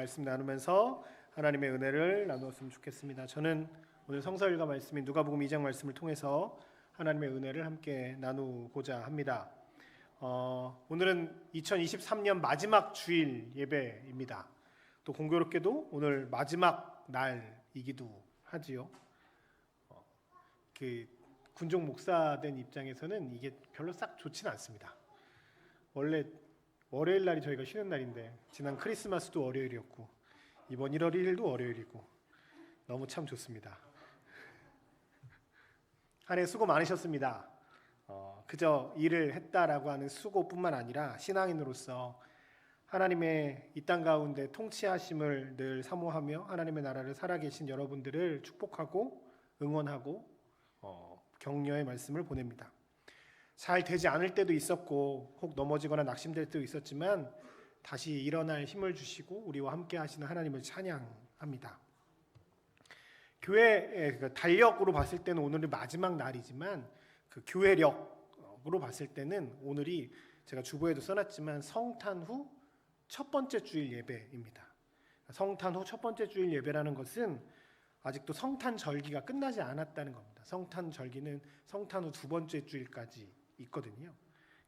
말씀 나누면서 하나님의 은혜를 나누었으면 좋겠습니다. 저는 오늘 성서일과 말씀인 누가복음 2장 말씀을 통해서 하나님의 은혜를 함께 나누고자 합니다. 오늘은 2023년 마지막 주일 예배입니다. 또 공교롭게도 오늘 마지막 날이기도 하지요. 군종 목사 된 입장에서는 이게 별로 싹 좋지는 않습니다. 원래 월요일 날이 저희가 쉬는 날인데 지난 크리스마스도 월요일이었고 이번 1월 1일도 월요일이고 너무 참 좋습니다. 한 해 수고 많으셨습니다. 그저 일을 했다라고 하는 수고뿐만 아니라 신앙인으로서 하나님의 이 땅 가운데 통치하심을 늘 사모하며 하나님의 나라를 살아계신 여러분들을 축복하고 응원하고 격려의 말씀을 보냅니다. 잘 되지 않을 때도 있었고 혹 넘어지거나 낙심될 때도 있었지만 다시 일어날 힘을 주시고 우리와 함께 하시는 하나님을 찬양합니다. 교회의 달력으로 봤을 때는 오늘이 마지막 날이지만 그 교회력으로 봤을 때는 오늘이 제가 주보에도 써놨지만 성탄 후 첫 번째 주일 예배입니다. 성탄 후 첫 번째 주일 예배라는 것은 아직도 성탄 절기가 끝나지 않았다는 겁니다. 성탄 절기는 성탄 후 두 번째 주일까지 있거든요.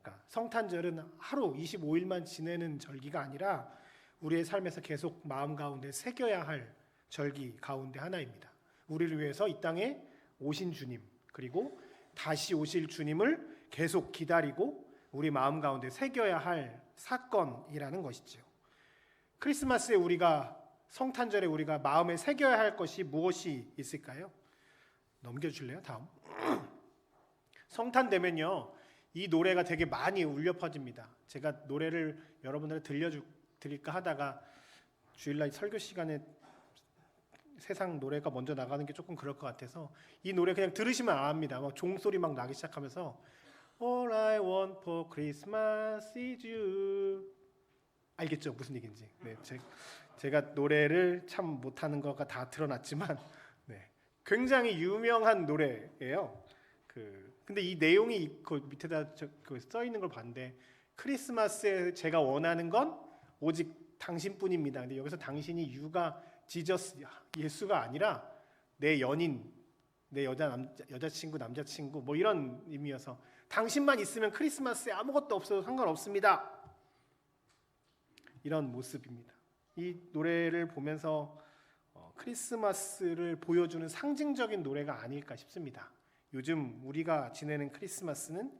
그러니까 성탄절은 하루 25일만 지내는 절기가 아니라 우리의 삶에서 계속 마음 가운데 새겨야 할 절기 가운데 하나입니다. 우리를 위해서 이 땅에 오신 주님, 그리고 다시 오실 주님을 계속 기다리고 우리 마음 가운데 새겨야 할 사건이라는 것이죠. 크리스마스에 우리가 성탄절에 우리가 마음에 새겨야 할 것이 무엇이 있을까요? 넘겨주실래요? 다음. 성탄 되면요, 이 노래가 되게 많이 울려 퍼집니다. 제가 노래를 여러분들한테 들려드릴까 하다가 주일날 설교 시간에 세상 노래가 먼저 나가는 게 조금 그럴 것 같아서 이 노래 그냥 들으시면 압니다. 막 종소리 막 나기 시작하면서 All I want for Christmas is you. 알겠죠? 무슨 얘기인지. 네, 제가 노래를 참 못하는 거가 다 드러났지만 네, 굉장히 유명한 노래예요. 근데 이 내용이 그 밑에다 써 있는 걸 봤는데 크리스마스에 제가 원하는 건 오직 당신뿐입니다. 근데 여기서 당신이 유가 지저스 예수가 아니라 내 연인, 내 여자친구, 남자친구 뭐 이런 의미여서 당신만 있으면 크리스마스에 아무것도 없어도 상관없습니다. 이런 모습입니다. 이 노래를 보면서 크리스마스를 보여주는 상징적인 노래가 아닐까 싶습니다. 요즘 우리가 지내는 크리스마스는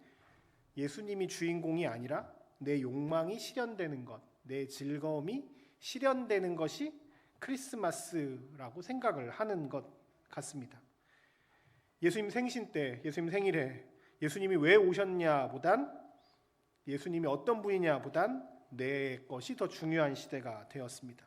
예수님이 주인공이 아니라 내 욕망이 실현되는 것, 내 즐거움이 실현되는 것이 크리스마스라고 생각을 하는 것 같습니다. 예수님 생신 때, 예수님 생일에 예수님이 왜 오셨냐 보단 예수님이 어떤 분이냐 보단 내 것이 더 중요한 시대가 되었습니다.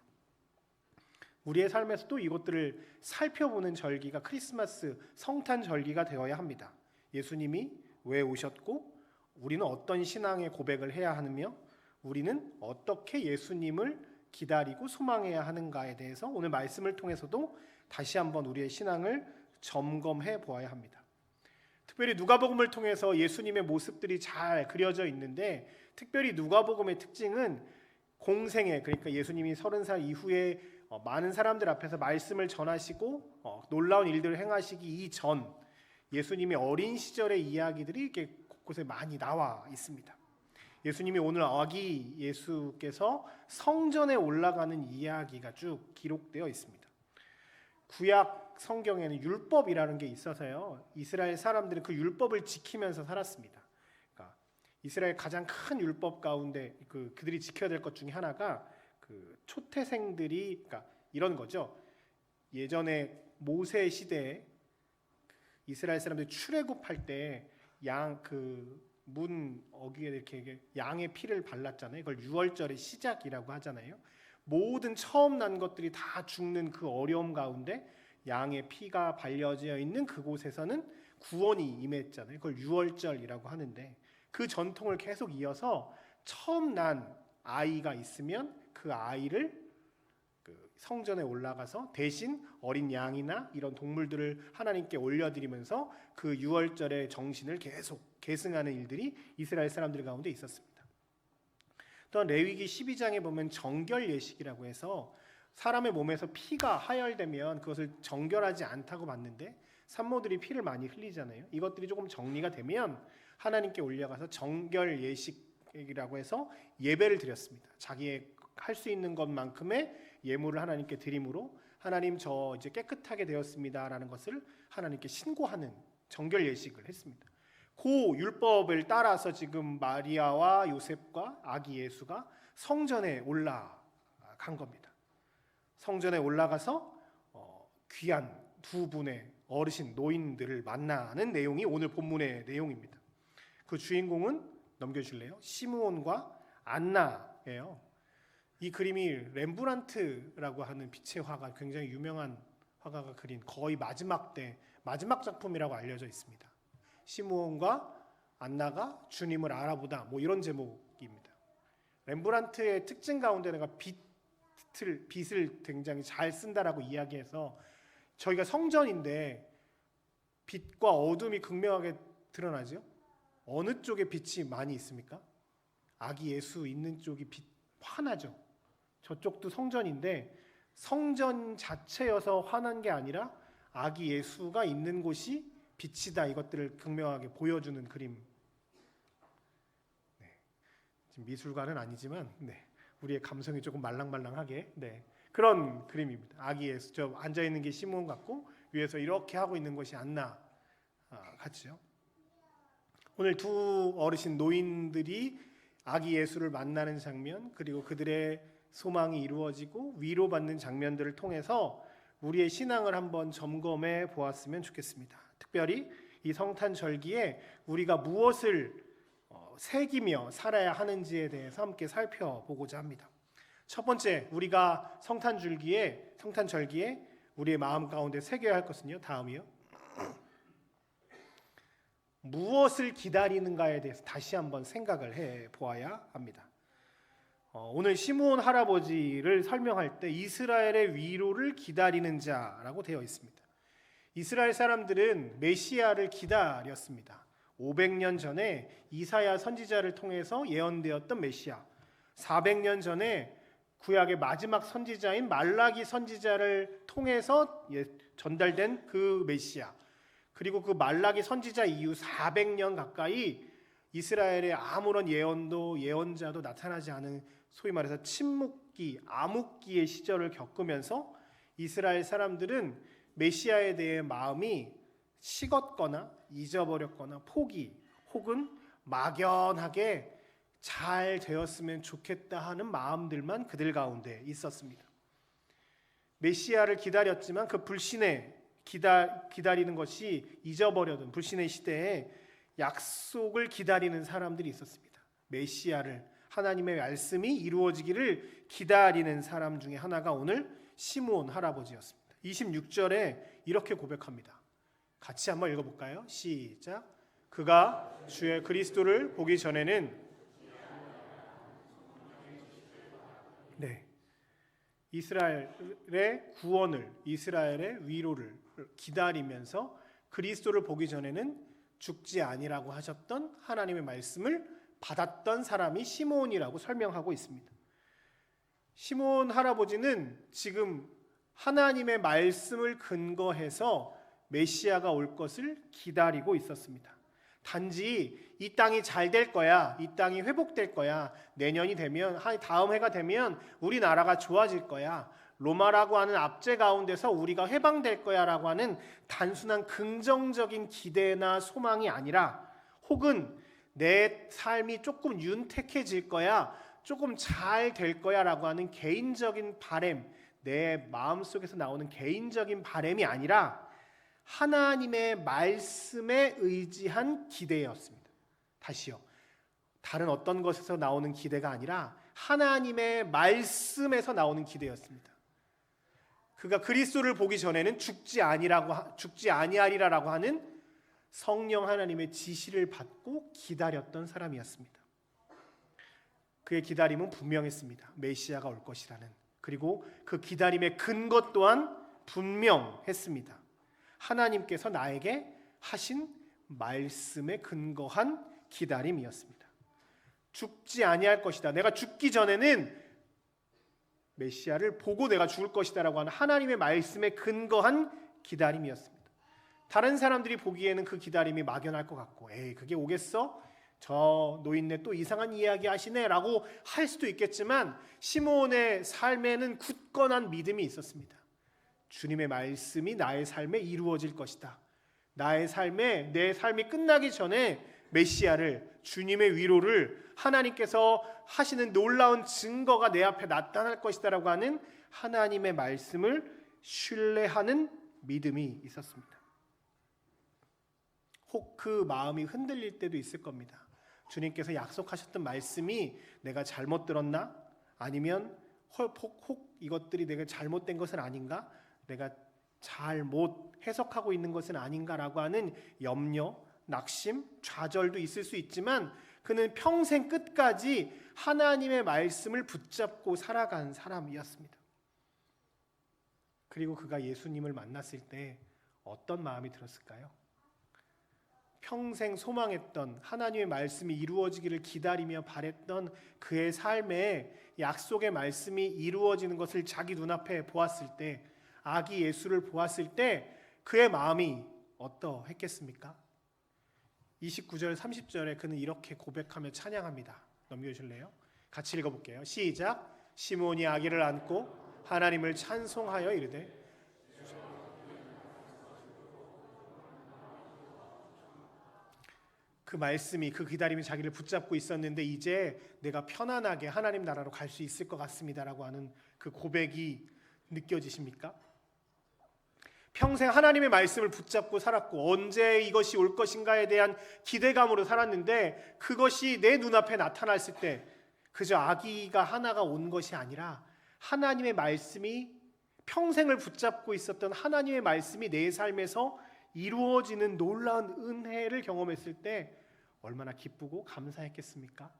우리의 삶에서도 이것들을 살펴보는 절기가 크리스마스 성탄 절기가 되어야 합니다. 예수님이 왜 오셨고 우리는 어떤 신앙의 고백을 해야 하며 우리는 어떻게 예수님을 기다리고 소망해야 하는가에 대해서 오늘 말씀을 통해서도 다시 한번 우리의 신앙을 점검해 보아야 합니다. 특별히 누가복음을 통해서 예수님의 모습들이 잘 그려져 있는데 특별히 누가복음의 특징은 공생애, 그러니까 예수님이 30살 이후에 많은 사람들 앞에서 말씀을 전하시고 놀라운 일들을 행하시기 이전 예수님의 어린 시절의 이야기들이 이렇게 곳곳에 많이 나와 있습니다. 예수님이 오늘 아기 예수께서 성전에 올라가는 이야기가 쭉 기록되어 있습니다. 구약 성경에는 율법이라는 게 있어서요. 이스라엘 사람들은 그 율법을 지키면서 살았습니다. 그러니까 이스라엘 가장 큰 율법 가운데 그들이 지켜야 될 것 중에 하나가 초태생들이 그러니까 이런 거죠. 예전에 모세 시대에 이스라엘 사람들이 출애굽할 때 문 어귀에 이렇게 양의 피를 발랐잖아요. 그걸 유월절의 시작이라고 하잖아요. 모든 처음 난 것들이 다 죽는 그 어려움 가운데 양의 피가 발려져 있는 그곳에서는 구원이 임했잖아요. 그걸 유월절이라고 하는데 그 전통을 계속 이어서 처음 난 아이가 있으면 그 아이를 성전에 올라가서 대신 어린 양이나 이런 동물들을 하나님께 올려드리면서 그 유월절의 정신을 계속 계승하는 일들이 이스라엘 사람들 가운데 있었습니다. 또한 레위기 12장에 보면 정결 예식이라고 해서 사람의 몸에서 피가 하혈되면 그것을 정결하지 않다고 봤는데 산모들이 피를 많이 흘리잖아요. 이것들이 조금 정리가 되면 하나님께 올려가서 정결 예식이라고 해서 예배를 드렸습니다. 자기의 할 수 있는 것만큼의 예물을 하나님께 드림으로 하나님 저 이제 깨끗하게 되었습니다라는 것을 하나님께 신고하는 정결 예식을 했습니다. 그 율법을 따라서 지금 마리아와 요셉과 아기 예수가 성전에 올라간 겁니다. 성전에 올라가서 귀한 두 분의 어르신 노인들을 만나는 내용이 오늘 본문의 내용입니다. 그 주인공은 넘겨주실래요? 시므온과 안나예요. 이 그림이 렘브란트라고 하는 빛의 화가, 굉장히 유명한 화가가 그린 거의 마지막 작품이라고 알려져 있습니다. 시므온과 안나가 주님을 알아보다, 뭐 이런 제목입니다. 렘브란트의 특징 가운데 내가 빛을 굉장히 잘 쓴다라고 이야기해서, 저희가 성전인데 빛과 어둠이 극명하게 드러나죠. 어느 쪽에 빛이 많이 있습니까? 아기 예수 있는 쪽이 빛 환하죠. 저쪽도 성전인데 성전 자체여서 환한 게 아니라 아기 예수가 있는 곳이 빛이다, 이것들을 극명하게 보여주는 그림. 지금 미술관은 아니지만 우리의 감성이 조금 말랑말랑하게 그런 그림입니다. 아기 예수, 저 앉아 있는 게 시므온 같고 위에서 이렇게 하고 있는 것이 안나 같죠. 오늘 두 어르신 노인들이 아기 예수를 만나는 장면, 그리고 그들의 소망이 이루어지고 위로받는 장면들을 통해서 우리의 신앙을 한번 점검해 보았으면 좋겠습니다. 특별히 이 성탄절기에 우리가 무엇을 새기며 살아야 하는지에 대해서 함께 살펴보고자 합니다. 첫 번째, 우리가 성탄절기에 우리의 마음 가운데 새겨야 할 것은요, 다음이요. 무엇을 기다리는가에 대해서 다시 한번 생각을 해 보아야 합니다. 오늘 시므온 할아버지를 설명할 때 이스라엘의 위로를 기다리는 자라고 되어 있습니다. 이스라엘 사람들은 메시아를 기다렸습니다. 500년 전에 이사야 선지자를 통해서 예언되었던 메시아, 400년 전에 구약의 마지막 선지자인 말라기 선지자를 통해서 전달된 그 메시아, 그리고 그 말라기 선지자 이후 400년 가까이 이스라엘의 아무런 예언자도 나타나지 않은, 소위 말해서 침묵기, 암흑기의 시절을 겪으면서 이스라엘 사람들은 메시아에 대해 마음이 식었거나 잊어버렸거나 포기 혹은 막연하게 잘 되었으면 좋겠다 하는 마음들만 그들 가운데 있었습니다. 메시아를 기다렸지만 그 불신에 기다리는 것이 잊어버려둔 불신의 시대에 약속을 기다리는 사람들이 있었습니다. 메시아를, 하나님의 말씀이 이루어지기를 기다리는 사람 중에 하나가 오늘 시므온 할아버지였습니다. 26절에 이렇게 고백합니다. 같이 한번 읽어볼까요? 시작. 그가 주의 그리스도를 보기 전에는 이스라엘의 구원을, 이스라엘의 위로를 기다리면서 그리스도를 보기 전에는 죽지 아니라고 하셨던 하나님의 말씀을 받았던 사람이 시므온이라고 설명하고 있습니다. 시므온 할아버지는 지금 하나님의 말씀을 근거해서 메시아가 올 것을 기다리고 있었습니다. 단지 이 땅이 잘 될 거야, 이 땅이 회복될 거야, 내년이 되면, 다음 해가 되면 우리나라가 좋아질 거야, 로마라고 하는 압제 가운데서 우리가 해방될 거야 라고 하는 단순한 긍정적인 기대나 소망이 아니라, 혹은 내 삶이 조금 윤택해질 거야, 조금 잘 될 거야 라고 하는 개인적인 바램, 내 마음속에서 나오는 개인적인 바램이 아니라 하나님의 말씀에 의지한 기대였습니다. 다시요, 다른 어떤 것에서 나오는 기대가 아니라 하나님의 말씀에서 나오는 기대였습니다. 그가 그리스도를 보기 전에는 죽지 아니하리라라고 하는 성령 하나님의 지시를 받고 기다렸던 사람이었습니다. 그의 기다림은 분명했습니다. 메시아가 올 것이라는. 그리고 그 기다림의 근거 또한 분명했습니다. 하나님께서 나에게 하신 말씀에 근거한 기다림이었습니다. 죽지 아니할 것이다. 내가 죽기 전에는 메시아를 보고 내가 죽을 것이다라고 하는 하나님의 말씀에 근거한 기다림이었습니다. 다른 사람들이 보기에는 그 기다림이 막연할 것 같고, 에이 그게 오겠어? 저 노인네 또 이상한 이야기 하시네 라고 할 수도 있겠지만, 시므온의 삶에는 굳건한 믿음이 있었습니다. 주님의 말씀이 나의 삶에 이루어질 것이다. 나의 삶에, 내 삶이 끝나기 전에 메시아를, 주님의 위로를, 하나님께서 하시는 놀라운 증거가 내 앞에 나타날 것이다 라고 하는 하나님의 말씀을 신뢰하는 믿음이 있었습니다. 혹 그 마음이 흔들릴 때도 있을 겁니다. 주님께서 약속하셨던 말씀이 내가 잘못 들었나? 아니면 혹 이것들이 내가 잘못된 것은 아닌가? 내가 잘못 해석하고 있는 것은 아닌가라고 하는 염려, 낙심, 좌절도 있을 수 있지만, 그는 평생 끝까지 하나님의 말씀을 붙잡고 살아간 사람이었습니다. 그리고 그가 예수님을 만났을 때 어떤 마음이 들었을까요? 평생 소망했던 하나님의 말씀이 이루어지기를 기다리며 바랬던 그의 삶에 약속의 말씀이 이루어지는 것을 자기 눈앞에 보았을 때, 아기 예수를 보았을 때 그의 마음이 어떠했겠습니까? 29절 30절에 그는 이렇게 고백하며 찬양합니다. 넘겨주실래요? 같이 읽어볼게요. 시작. 시므온이 아기를 안고 하나님을 찬송하여 이르되, 그 말씀이, 그 기다림이 자기를 붙잡고 있었는데 이제 내가 편안하게 하나님 나라로 갈 수 있을 것 같습니다라고 하는 그 고백이 느껴지십니까? 평생 하나님의 말씀을 붙잡고 살았고 언제 이것이 올 것인가에 대한 기대감으로 살았는데, 그것이 내 눈앞에 나타났을 때 그저 아기가 하나가 온 것이 아니라 하나님의 말씀이, 평생을 붙잡고 있었던 하나님의 말씀이 내 삶에서 이루어지는 놀라운 은혜를 경험했을 때 얼마나 기쁘고 감사했겠습니까?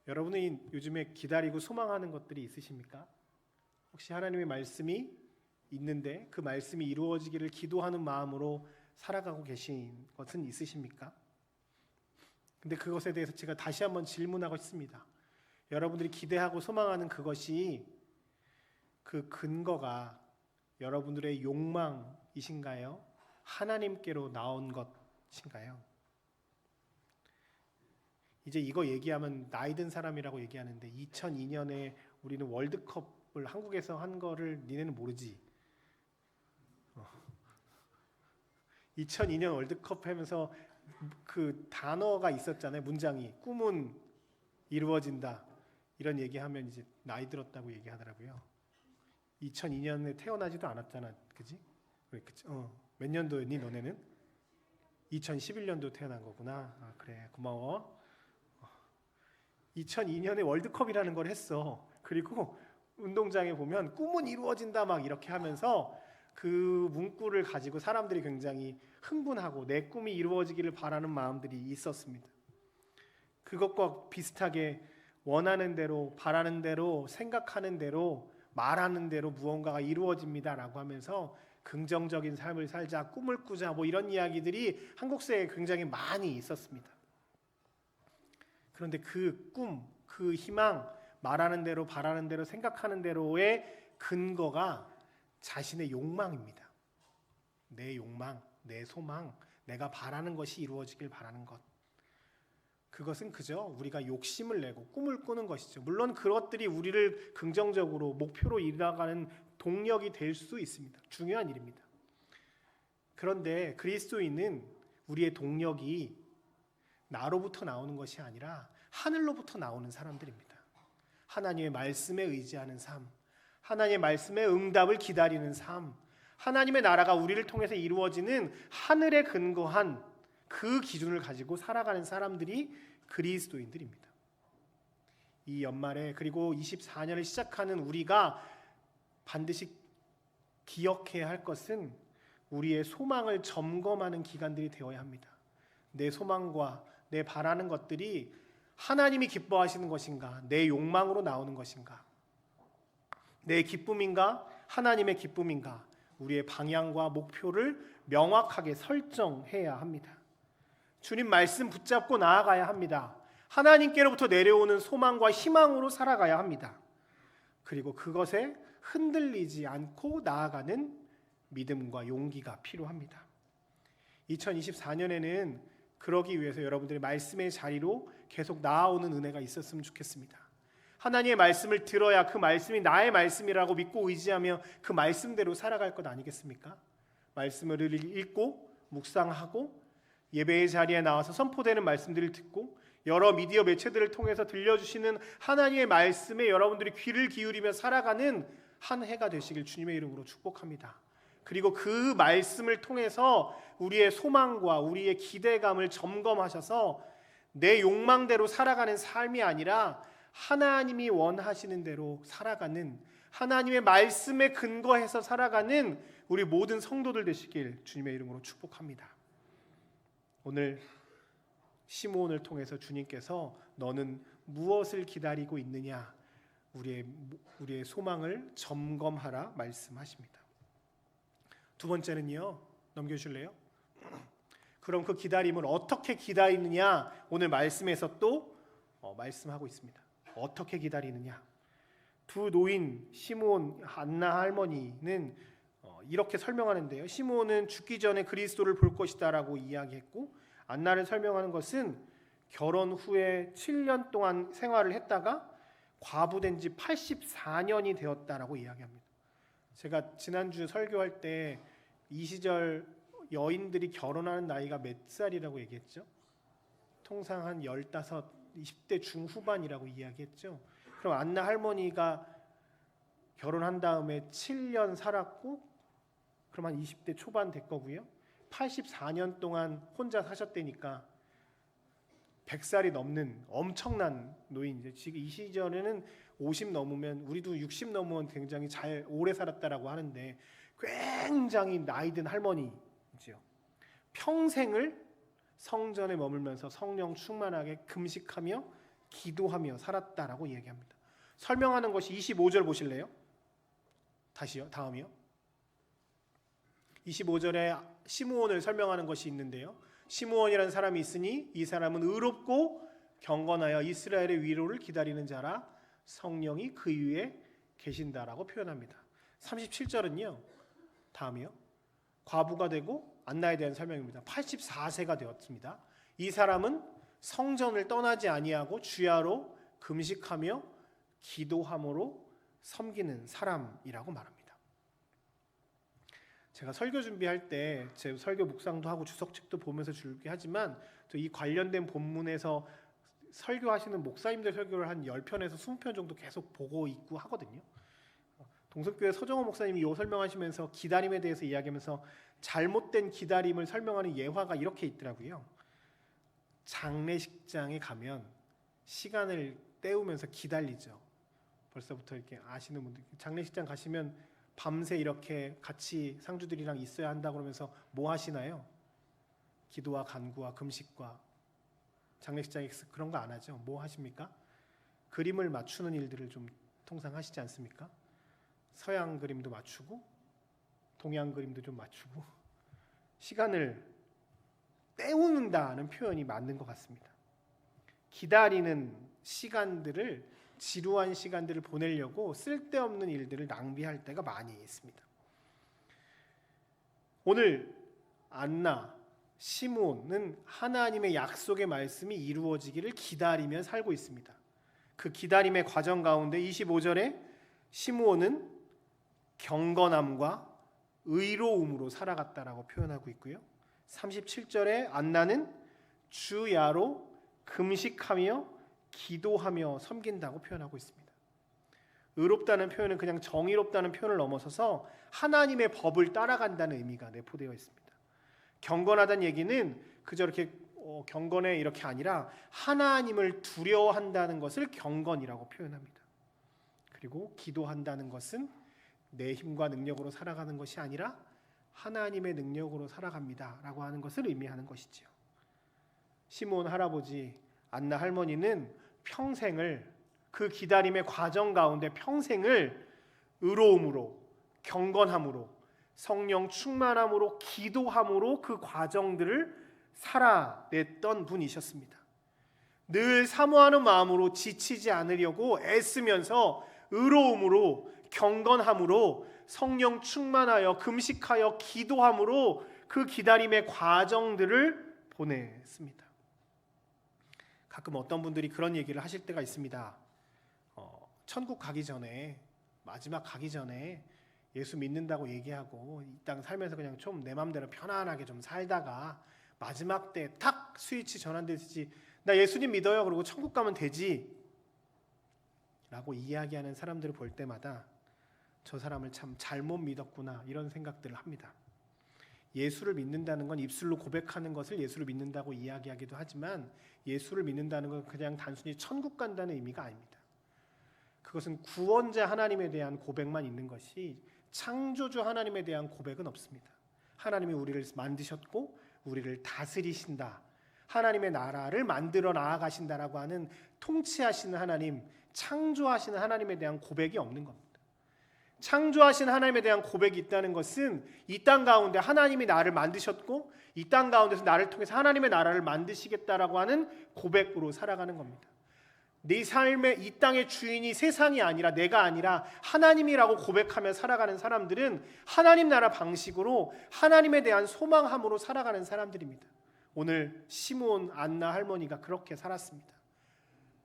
여러분은 요즘에 기다리고 소망하는 것들이 있으십니까? 혹시 하나님의 말씀이 있는데 그 말씀이 이루어지기를 기도하는 마음으로 살아가고 계신 것은 있으십니까? 근데 그것에 대해서 제가 다시 한번 질문하고 싶습니다. 여러분들이 기대하고 소망하는 그것이, 그 근거가 여러분들의 욕망이신가요? 하나님께로 나온 것인가요? 이제 이거 얘기하면 나이 든 사람이라고 얘기하는데, 2002년에 우리는 월드컵을 한국에서 한 거를 니네는 모르지. 2002년 월드컵 하면서 그 단어가 있었잖아요. 문장이 꿈은 이루어진다, 이런 얘기하면 이제 나이 들었다고 얘기하더라고요. 2002년에 태어나지도 않았잖아, 그지? 그치? 몇 년도였니 너네는? 2011년도 태어난 거구나. 아, 그래, 고마워. 2002년에 월드컵이라는 걸 했어. 그리고 운동장에 보면 꿈은 이루어진다 막 이렇게 하면서 그 문구를 가지고 사람들이 굉장히 흥분하고 내 꿈이 이루어지기를 바라는 마음들이 있었습니다. 그것과 비슷하게 원하는 대로, 바라는 대로, 생각하는 대로, 말하는 대로 무언가가 이루어집니다라고 하면서 긍정적인 삶을 살자, 꿈을 꾸자, 뭐 이런 이야기들이 한국 사회에 굉장히 많이 있었습니다. 그런데 그 꿈, 그 희망, 말하는 대로, 바라는 대로, 생각하는 대로의 근거가 자신의 욕망입니다. 내 욕망, 내 소망, 내가 바라는 것이 이루어지길 바라는 것. 그것은 그저 우리가 욕심을 내고 꿈을 꾸는 것이죠. 물론 그것들이 우리를 긍정적으로 목표로 이뤄가는 동력이 될 수 있습니다. 중요한 일입니다. 그런데 그리스도인은 우리의 동력이 나로부터 나오는 것이 아니라 하늘로부터 나오는 사람들입니다. 하나님의 말씀에 의지하는 삶, 하나님의 말씀의 응답을 기다리는 삶, 하나님의 나라가 우리를 통해서 이루어지는 하늘에 근거한 그 기준을 가지고 살아가는 사람들이 그리스도인들입니다. 이 연말에, 그리고 24년을 시작하는 우리가 반드시 기억해야 할 것은 우리의 소망을 점검하는 기간들이 되어야 합니다. 내 소망과 내 바라는 것들이 하나님이 기뻐하시는 것인가, 내 욕망으로 나오는 것인가, 내 기쁨인가, 하나님의 기쁨인가, 우리의 방향과 목표를 명확하게 설정해야 합니다. 주님 말씀 붙잡고 나아가야 합니다. 하나님께로부터 내려오는 소망과 희망으로 살아가야 합니다. 그리고 그것에 흔들리지 않고 나아가는 믿음과 용기가 필요합니다. 2024년에는 그러기 위해서 여러분들이 말씀의 자리로 계속 나아오는 은혜가 있었으면 좋겠습니다. 하나님의 말씀을 들어야 그 말씀이 나의 말씀이라고 믿고 의지하며 그 말씀대로 살아갈 것 아니겠습니까? 말씀을 읽고 묵상하고 예배의 자리에 나와서 선포되는 말씀들을 듣고 여러 미디어 매체들을 통해서 들려주시는 하나님의 말씀에 여러분들이 귀를 기울이며 살아가는 한 해가 되시길 주님의 이름으로 축복합니다. 그리고 그 말씀을 통해서 우리의 소망과 우리의 기대감을 점검하셔서 내 욕망대로 살아가는 삶이 아니라 하나님이 원하시는 대로 살아가는, 하나님의 말씀에 근거해서 살아가는 우리 모든 성도들 되시길 주님의 이름으로 축복합니다. 오늘 시므온을 통해서 주님께서 너는 무엇을 기다리고 있느냐, 우리의 소망을 점검하라 말씀하십니다. 두 번째는요, 넘겨주실래요? 그럼 그 기다림을 어떻게 기다리느냐, 오늘 말씀에서 또 말씀하고 있습니다. 어떻게 기다리느냐. 두 노인 시므온, 안나 할머니는 이렇게 설명하는데요. 시므온은 죽기 전에 그리스도를 볼 것이다라고 이야기했고, 안나를 설명하는 것은 결혼 후에 7년 동안 생활을 했다가 과부된 지 84년이 되었다라고 이야기합니다. 제가 지난주 설교할 때 이 시절 여인들이 결혼하는 나이가 몇 살이라고 얘기했죠? 통상 한 15, 20대 중후반이라고 이야기했죠. 그럼 안나 할머니가 결혼한 다음에 7년 살았고 그럼 한 20대 초반 될 거고요. 84년 동안 혼자 사셨다니까 100살이 넘는 엄청난 노인이죠. 지금 이 시절에는 50 넘으면, 우리도 60 넘으면 굉장히 잘 오래 살았다라고 하는데 굉장히 나이든 할머니죠. 평생을 성전에 머물면서 성령 충만하게 금식하며 기도하며 살았다라고 이야기합니다. 설명하는 것이 25절 보실래요? 다시요. 다음이요. 25절에 시므온을 설명하는 것이 있는데요. 시므온이라는 사람이 있으니 이 사람은 의롭고 경건하여 이스라엘의 위로를 기다리는 자라, 성령이 그 위에 계신다라고 표현합니다. 37절은요. 다음이요. 과부가 되고 안나에 대한 설명입니다. 84세가 되었습니다. 이 사람은 성전을 떠나지 아니하고 주야로 금식하며 기도함으로 섬기는 사람이라고 말합니다. 제가 설교 준비할 때 제 설교 묵상도 하고 주석책도 보면서 준비하지만 또 이 관련된 본문에서 설교하시는 목사님들 설교를 한 10편에서 20편 정도 계속 보고 있고 하거든요. 동석교회 서정호 목사님이 이 설명하시면서 기다림에 대해서 이야기하면서 잘못된 기다림을 설명하는 예화가 이렇게 있더라고요. 장례식장에 가면 시간을 때우면서 기다리죠. 벌써부터 이렇게 아시는 분들, 장례식장 가시면 밤새 이렇게 같이 상주들이랑 있어야 한다 그러면서 뭐 하시나요? 기도와 간구와 금식과, 장례식장에서 그런 거 안 하죠. 뭐 하십니까? 그림을 맞추는 일들을 좀 통상 하시지 않습니까? 서양 그림도 맞추고 동양 그림도 좀 맞추고 시간을 때우는다는 표현이 맞는 것 같습니다. 기다리는 시간들을, 지루한 시간들을 보내려고 쓸데없는 일들을 낭비할 때가 많이 있습니다. 오늘 안나, 시므온은 하나님의 약속의 말씀이 이루어지기를 기다리며 살고 있습니다. 그 기다림의 과정 가운데 25절에 시므온은 경건함과 의로움으로 살아갔다라고 표현하고 있고요. 37절에 안나는 주야로 금식하며 기도하며 섬긴다고 표현하고 있습니다. 의롭다는 표현은 그냥 정의롭다는 표현을 넘어서서 하나님의 법을 따라간다는 의미가 내포되어 있습니다. 경건하다는 얘기는 그저 이렇게 경건해 이렇게 아니라 하나님을 두려워한다는 것을 경건이라고 표현합니다. 그리고 기도한다는 것은 내 힘과 능력으로 살아가는 것이 아니라 하나님의 능력으로 살아갑니다 라고 하는 것을 의미하는 것이지요. 시므온 할아버지, 안나 할머니는 평생을, 그 기다림의 과정 가운데 평생을 의로움으로, 경건함으로, 성령 충만함으로, 기도함으로 그 과정들을 살아냈던 분이셨습니다. 늘 사모하는 마음으로 지치지 않으려고 애쓰면서 의로움으로 경건함으로 성령 충만하여 금식하여 기도함으로 그 기다림의 과정들을 보냈습니다. 가끔 어떤 분들이 그런 얘기를 하실 때가 있습니다. 천국 가기 전에, 마지막 가기 전에 예수 믿는다고 얘기하고 이 땅 살면서 그냥 좀 내 맘대로 편안하게 좀 살다가 마지막 때 탁 스위치 전환되듯이 나 예수님 믿어요 그러고 천국 가면 되지 라고 이야기하는 사람들을 볼 때마다 저 사람을 참 잘못 믿었구나 이런 생각들을 합니다. 예수를 믿는다는 건 입술로 고백하는 것을 예수를 믿는다고 이야기하기도 하지만 예수를 믿는다는 건 그냥 단순히 천국 간다는 의미가 아닙니다. 그것은 구원자 하나님에 대한 고백만 있는 것이 창조주 하나님에 대한 고백은 없습니다. 하나님이 우리를 만드셨고 우리를 다스리신다, 하나님의 나라를 만들어 나아가신다라고 하는 통치하시는 하나님, 창조하시는 하나님에 대한 고백이 없는 겁니다. 창조하신 하나님에 대한 고백이 있다는 것은 이 땅 가운데 하나님이 나를 만드셨고 이 땅 가운데서 나를 통해서 하나님의 나라를 만드시겠다라고 하는 고백으로 살아가는 겁니다. 네 삶의 이 땅의 주인이 세상이 아니라 내가 아니라 하나님이라고 고백하며 살아가는 사람들은 하나님 나라 방식으로 하나님에 대한 소망함으로 살아가는 사람들입니다. 오늘 시므온 안나 할머니가 그렇게 살았습니다.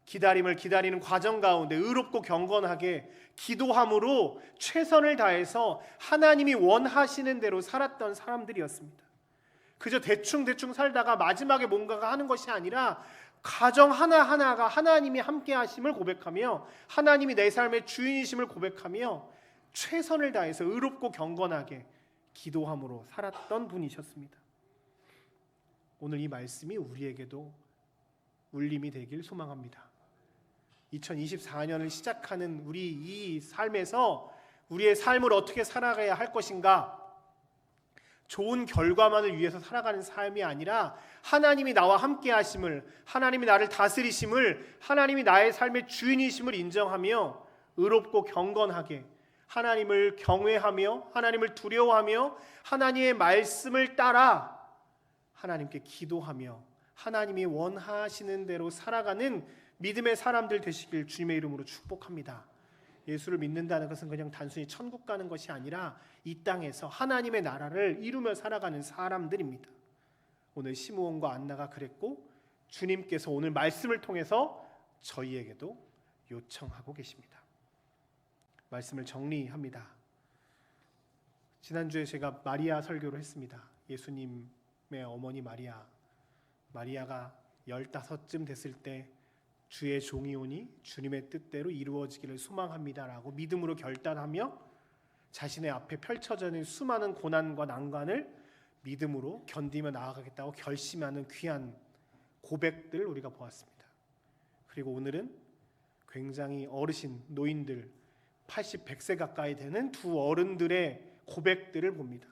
기다림을 기다리는 과정 가운데 의롭고 경건하게 기도함으로 최선을 다해서 하나님이 원하시는 대로 살았던 사람들이었습니다. 그저 대충 살다가 마지막에 뭔가가 하는 것이 아니라 가정 하나하나가 하나님이 함께 하심을 고백하며 하나님이 내 삶의 주인이심을 고백하며 최선을 다해서 의롭고 경건하게 기도함으로 살았던 분이셨습니다. 오늘 이 말씀이 우리에게도 울림이 되길 소망합니다. 2024년을 시작하는 우리 이 삶에서 우리의 삶을 어떻게 살아가야 할 것인가, 좋은 결과만을 위해서 살아가는 삶이 아니라 하나님이 나와 함께 하심을, 하나님이 나를 다스리심을, 하나님이 나의 삶의 주인이심을 인정하며 의롭고 경건하게 하나님을 경외하며 하나님을 두려워하며 하나님의 말씀을 따라 하나님께 기도하며 하나님이 원하시는 대로 살아가는 믿음의 사람들 되시길 주님의 이름으로 축복합니다. 예수를 믿는다는 것은 그냥 단순히 천국 가는 것이 아니라 이 땅에서 하나님의 나라를 이루며 살아가는 사람들입니다. 오늘 시므온과 안나가 그랬고 주님께서 오늘 말씀을 통해서 저희에게도 요청하고 계십니다. 말씀을 정리합니다. 지난주에 제가 마리아 설교를 했습니다. 예수님의 어머니 마리아가 15쯤 됐을 때 주의 종이 오니 주님의 뜻대로 이루어지기를 소망합니다라고 믿음으로 결단하며 자신의 앞에 펼쳐져 있는 수많은 고난과 난관을 믿음으로 견디며 나아가겠다고 결심하는 귀한 고백들 우리가 보았습니다. 그리고 오늘은 굉장히 어르신, 노인들 80, 100세 가까이 되는 두 어른들의 고백들을 봅니다.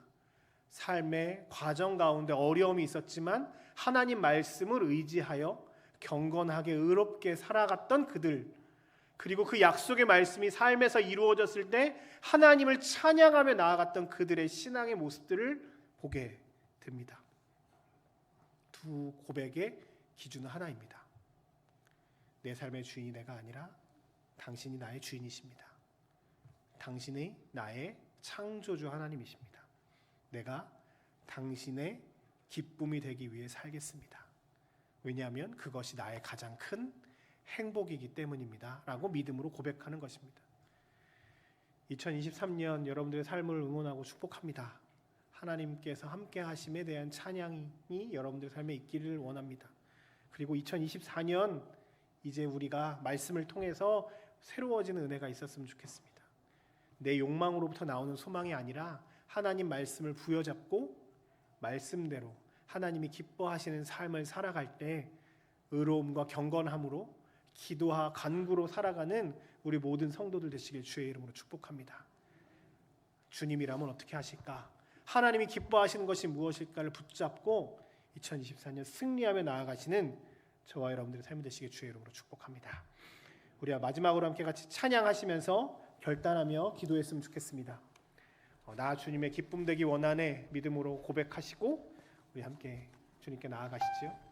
삶의 과정 가운데 어려움이 있었지만 하나님 말씀을 의지하여 경건하게 의롭게 살아갔던 그들, 그리고 그 약속의 말씀이 삶에서 이루어졌을 때 하나님을 찬양하며 나아갔던 그들의 신앙의 모습들을 보게 됩니다. 두 고백의 기준은 하나입니다. 내 삶의 주인이 내가 아니라 당신이 나의 주인이십니다. 당신이 나의 창조주 하나님이십니다. 내가 당신의 기쁨이 되기 위해 살겠습니다. 왜냐하면 그것이 나의 가장 큰 행복이기 때문입니다 라고 믿음으로 고백하는 것입니다. 2023년 여러분들의 삶을 응원하고 축복합니다. 하나님께서 함께 하심에 대한 찬양이 여러분들의 삶에 있기를 원합니다. 그리고 2024년 이제 우리가 말씀을 통해서 새로워지는 은혜가 있었으면 좋겠습니다. 내 욕망으로부터 나오는 소망이 아니라 하나님 말씀을 부여잡고 말씀대로 하나님이 기뻐하시는 삶을 살아갈 때 의로움과 경건함으로 기도와 간구로 살아가는 우리 모든 성도들 되시길 주의 이름으로 축복합니다. 주님이라면 어떻게 하실까? 하나님이 기뻐하시는 것이 무엇일까를 붙잡고 2024년 승리하며 나아가시는 저와 여러분들의 삶이 되시길 주의 이름으로 축복합니다. 우리가 마지막으로 함께 같이 찬양하시면서 결단하며 기도했으면 좋겠습니다. 나 주님의 기쁨 되기 원하네 믿음으로 고백하시고 우리 함께 주님께 나아가시죠.